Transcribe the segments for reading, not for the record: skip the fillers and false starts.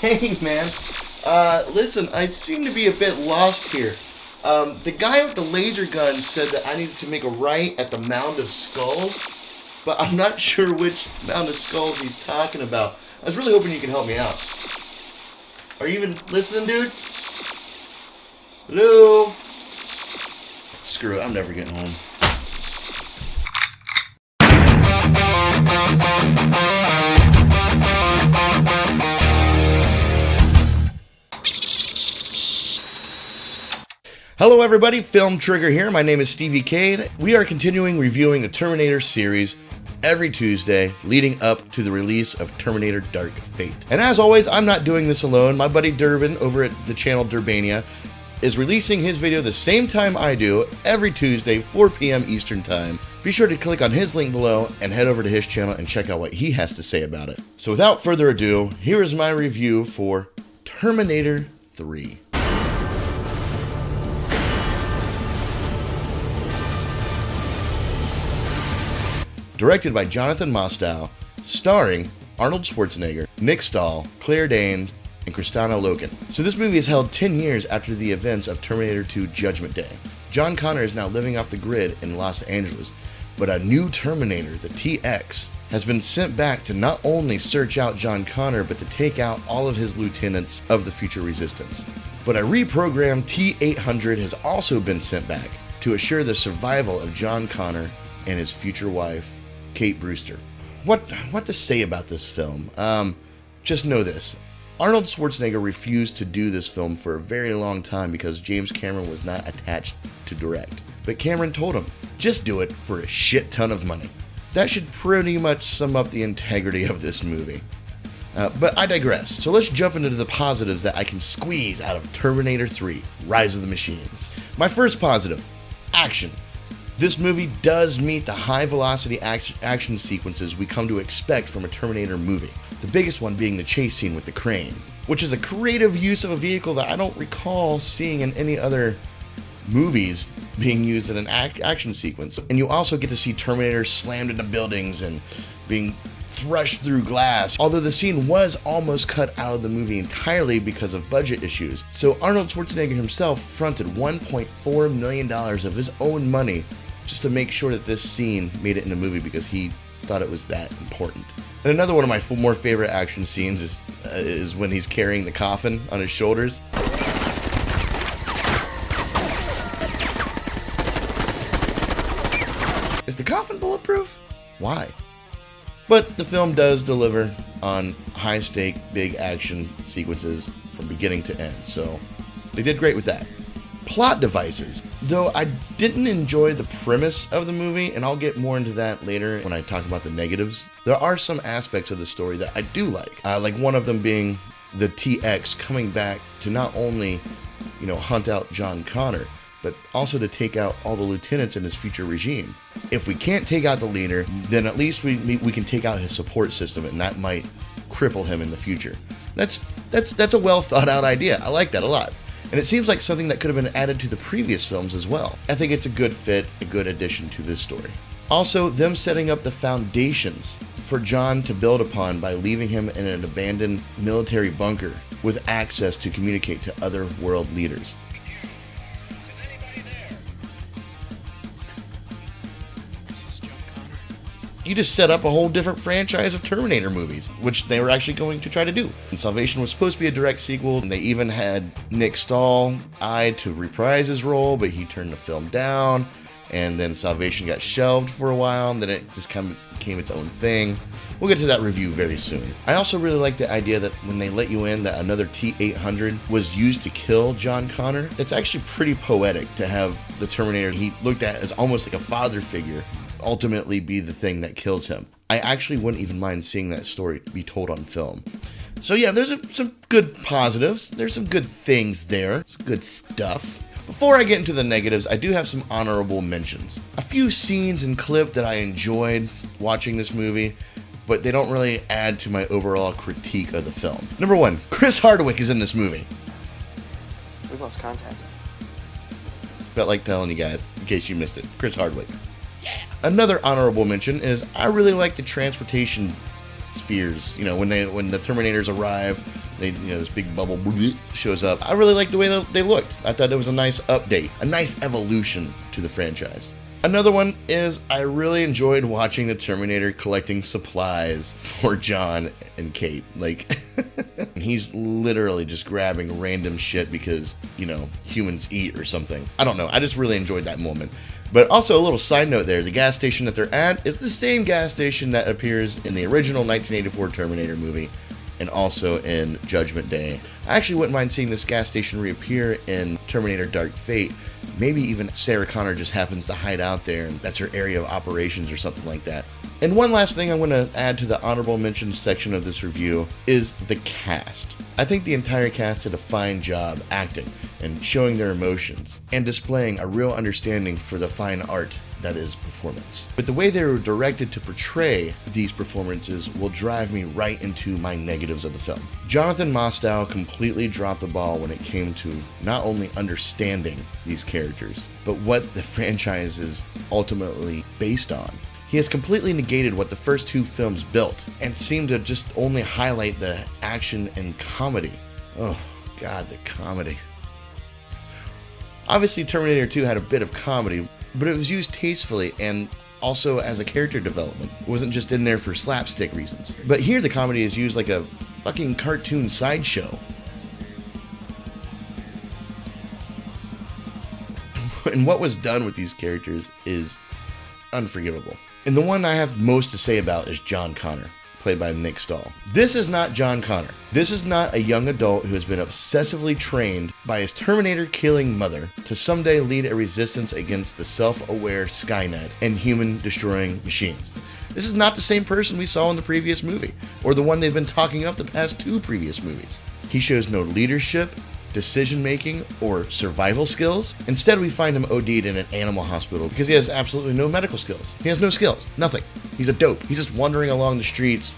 Hey, man. Listen, I seem to be a bit lost here. The guy with the laser gun said that I needed to make a right at the Mound of Skulls, but I'm not sure which Mound of Skulls he's talking about. I was really hoping you could help me out. Are you even listening, dude? Hello? Screw it, I'm never getting home. Hello everybody, Film Trigger here. My name is Stevie Cade. We are continuing reviewing the Terminator series every Tuesday leading up to the release of Terminator Dark Fate. And as always, I'm not doing this alone. My buddy Durban over at the channel DURBANIA is releasing his video the same time I do every Tuesday, 4 p.m. Eastern Time. Be sure to click on his link below and head over to his channel and check out what he has to say about it. So without further ado, here is my review for Terminator 3. Directed by Jonathan Mostow, starring Arnold Schwarzenegger, Nick Stahl, Claire Danes, and Kristanna Loken. So this movie is held 10 years after the events of Terminator 2 Judgment Day. John Connor is now living off the grid in Los Angeles, but a new Terminator, the TX, has been sent back to not only search out John Connor, but to take out all of his lieutenants of the future resistance. But a reprogrammed T-800 has also been sent back to assure the survival of John Connor and his future wife, Kate Brewster. What to say about this film? Just know this. Arnold Schwarzenegger refused to do this film for a very long time because James Cameron was not attached to direct. But Cameron told him, just do it for a shit ton of money. That should pretty much sum up the integrity of this movie. But I digress. So let's jump into the positives that I can squeeze out of Terminator 3, Rise of the Machines. My first positive, action. This movie does meet the high-velocity action sequences we come to expect from a Terminator movie. The biggest one being the chase scene with the crane, which is a creative use of a vehicle that I don't recall seeing in any other movies being used in an action sequence. And you also get to see Terminator slammed into buildings and being thrust through glass, although the scene was almost cut out of the movie entirely because of budget issues. So Arnold Schwarzenegger himself fronted $1.4 million of his own money just to make sure that this scene made it in the movie because he thought it was that important. And another one of my more favorite action scenes is when he's carrying the coffin on his shoulders. Is the coffin bulletproof? Why? But the film does deliver on high-stake, big action sequences from beginning to end, so they did great with that. Plot devices. Though I didn't enjoy the premise of the movie, and I'll get more into that later when I talk about the negatives, there are some aspects of the story that I do like one of them being the TX coming back to not only, hunt out John Connor, but also to take out all the lieutenants in his future regime. If we can't take out the leader, then at least we can take out his support system, and that might cripple him in the future. That's a well thought out idea. I like that a lot. And it seems like something that could have been added to the previous films as well. I think it's a good fit, a good addition to this story. Also, them setting up the foundations for John to build upon by leaving him in an abandoned military bunker with access to communicate to other world leaders. You just set up a whole different franchise of Terminator movies, which they were actually going to try to do. And Salvation was supposed to be a direct sequel, and they even had Nick Stahl eyed to reprise his role, but he turned the film down, and then Salvation got shelved for a while, and then it just kind of became its own thing. We'll get to that review very soon. I also really like the idea that when they let you in that another T-800 was used to kill John Connor. It's actually pretty poetic to have the Terminator he looked at as almost like a father figure ultimately be the thing that kills him. I actually wouldn't even mind seeing that story be told on film. So yeah, there's some good positives. There's some good things there. Some good stuff. Before I get into the negatives, I do have some honorable mentions. A few scenes and clips that I enjoyed watching this movie, but they don't really add to my overall critique of the film. Number one, Chris Hardwick is in this movie. We've lost contact. Felt like telling you guys, in case you missed it. Chris Hardwick. Yeah. Another honorable mention is I really like the transportation spheres. You know, when the Terminators arrive, this big bubble shows up. I really like the way that they looked. I thought it was a nice update, a nice evolution to the franchise. Another one is I really enjoyed watching the Terminator collecting supplies for John and Kate. Like, he's literally just grabbing random shit because, humans eat or something. I don't know. I just really enjoyed that moment. But also a little side note there, the gas station that they're at is the same gas station that appears in the original 1984 Terminator movie and also in Judgment Day. I actually wouldn't mind seeing this gas station reappear in Terminator Dark Fate. Maybe even Sarah Connor just happens to hide out there and that's her area of operations or something like that. And one last thing I want to add to the honorable mentions section of this review is the cast. I think the entire cast did a fine job acting and showing their emotions and displaying a real understanding for the fine art that is performance. But the way they were directed to portray these performances will drive me right into my negatives of the film. Jonathan Mostow completely dropped the ball when it came to not only understanding these characters, but what the franchise is ultimately based on. He has completely negated what the first two films built and seemed to just only highlight the action and comedy. Oh God, the comedy. Obviously Terminator 2 had a bit of comedy, but it was used tastefully and also as a character development. It wasn't just in there for slapstick reasons. But here the comedy is used like a fucking cartoon sideshow. And what was done with these characters is unforgivable. And the one I have most to say about is John Connor, played by Nick Stahl. This is not John Connor. This is not a young adult who has been obsessively trained by his Terminator-killing mother to someday lead a resistance against the self-aware Skynet and human-destroying machines. This is not the same person we saw in the previous movie, or the one they've been talking up the past two previous movies. He shows no leadership, decision-making, or survival skills. Instead, we find him OD'd in an animal hospital because he has absolutely no medical skills. He has no skills, nothing. He's a dope. He's just wandering along the streets,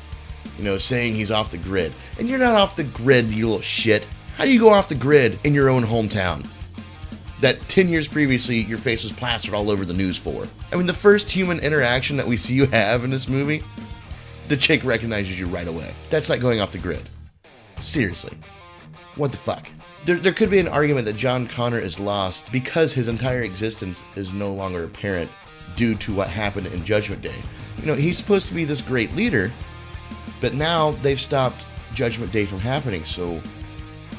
saying he's off the grid. And you're not off the grid, you little shit. How do you go off the grid in your own hometown that 10 years previously your face was plastered all over the news for? I mean, the first human interaction that we see you have in this movie, the chick recognizes you right away. That's not going off the grid. Seriously. What the fuck? There could be an argument that John Connor is lost because his entire existence is no longer apparent due to what happened in Judgment Day. He's supposed to be this great leader, but now they've stopped Judgment Day from happening, so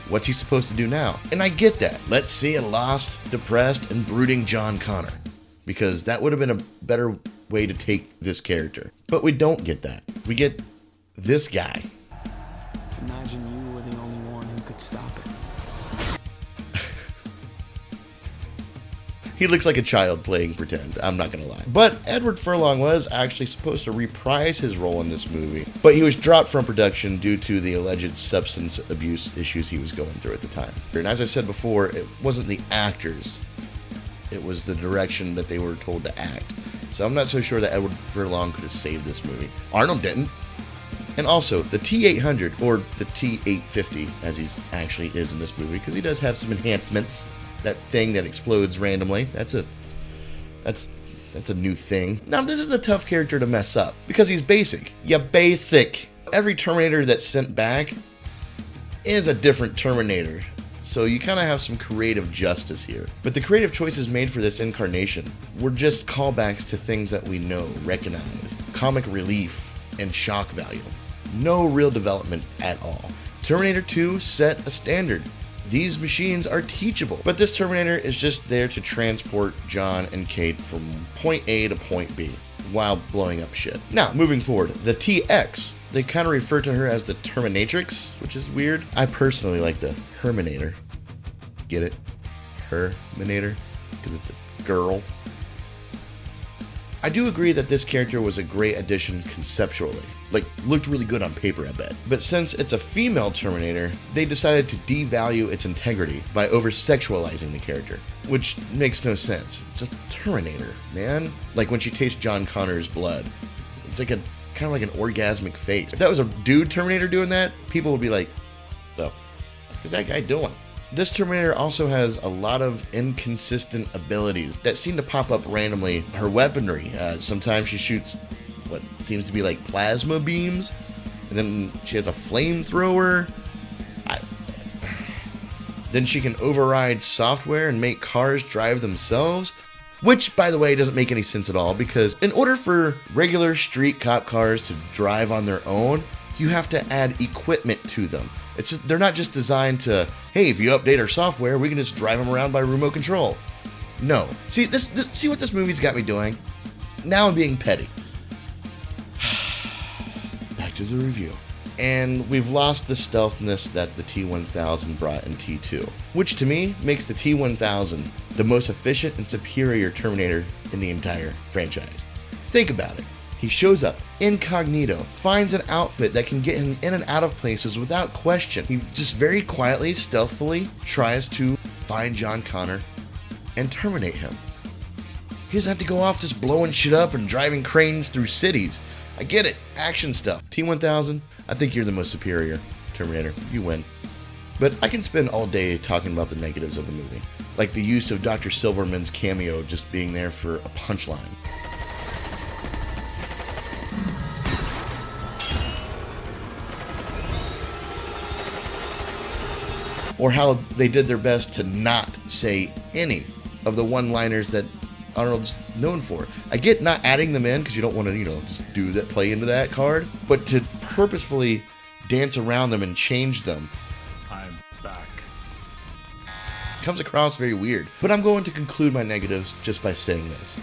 what's he supposed to do now? And I get that. Let's see a lost, depressed, and brooding John Connor, because that would have been a better way to take this character. But we don't get that. We get this guy. Imagine you were the only one who could stop it. He looks like a child playing pretend, I'm not gonna lie. But Edward Furlong was actually supposed to reprise his role in this movie, but he was dropped from production due to the alleged substance abuse issues he was going through at the time. And as I said before, it wasn't the actors, it was the direction that they were told to act. So I'm not so sure that Edward Furlong could have saved this movie. Arnold didn't. And also, the T-800, or the T-850, as he actually is in this movie, because he does have some enhancements. That thing that explodes randomly, that's a new thing. Now, this is a tough character to mess up, because he's basic. Yeah, basic. Every Terminator that's sent back is a different Terminator, so you kind of have some creative justice here. But the creative choices made for this incarnation were just callbacks to things that we know, recognize, comic relief, and shock value. No real development at all. Terminator 2 set a standard. These machines are teachable, but this Terminator is just there to transport John and Kate from point A to point B while blowing up shit. Now, moving forward, the TX, they kind of refer to her as the Terminatrix, which is weird. I personally like the Herminator. Get it? Herminator? Because it's a girl. I do agree that this character was a great addition conceptually. Like, looked really good on paper, I bet. But since it's a female Terminator, they decided to devalue its integrity by over-sexualizing the character, which makes no sense. It's a Terminator, man. Like when she tastes John Connor's blood, it's like kind of like an orgasmic face. If that was a dude Terminator doing that, people would be like, the fuck is that guy doing? This Terminator also has a lot of inconsistent abilities that seem to pop up randomly. Her weaponry, sometimes she shoots what seems to be like plasma beams, And then she has a flamethrower. Then she can override software and make cars drive themselves. Which, by the way, doesn't make any sense at all, because in order for regular street cop cars to drive on their own, you have to add equipment to them. They're not just designed to, hey, if you update our software, we can just drive them around by remote control. No. See what this movie's got me doing? Now I'm being petty. Back to the review. And we've lost the stealthiness that the T-1000 brought in T2, which to me makes the T-1000 the most efficient and superior Terminator in the entire franchise. Think about it. He shows up incognito, finds an outfit that can get him in and out of places without question. He just very quietly, stealthily tries to find John Connor and terminate him. He doesn't have to go off just blowing shit up and driving cranes through cities. I get it, action stuff. T-1000, I think you're the most superior Terminator. You win. But I can spend all day talking about the negatives of the movie, like the use of Dr. Silberman's cameo just being there for a punchline. Or how they did their best to not say any of the one-liners that Arnold's known for. I get not adding them in because you don't want to, just play into that card, but to purposefully dance around them and change them. I'm back. Comes across very weird. But I'm going to conclude my negatives just by saying this.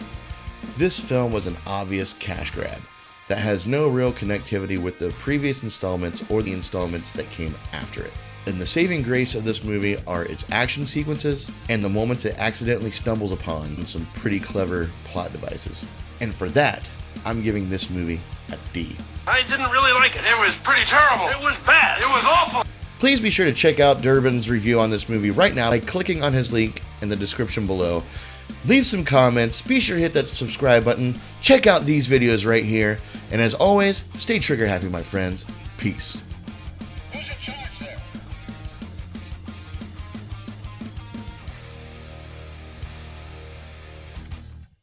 This film was an obvious cash grab that has no real connectivity with the previous installments or the installments that came after it. And the saving grace of this movie are its action sequences and the moments it accidentally stumbles upon some pretty clever plot devices. And for that, I'm giving this movie a D. I didn't really like it. It was pretty terrible. It was bad. It was awful. Please be sure to check out Durban's review on this movie right now by clicking on his link in the description below. Leave some comments, be sure to hit that subscribe button, check out these videos right here, and as always, stay trigger happy, my friends. Peace.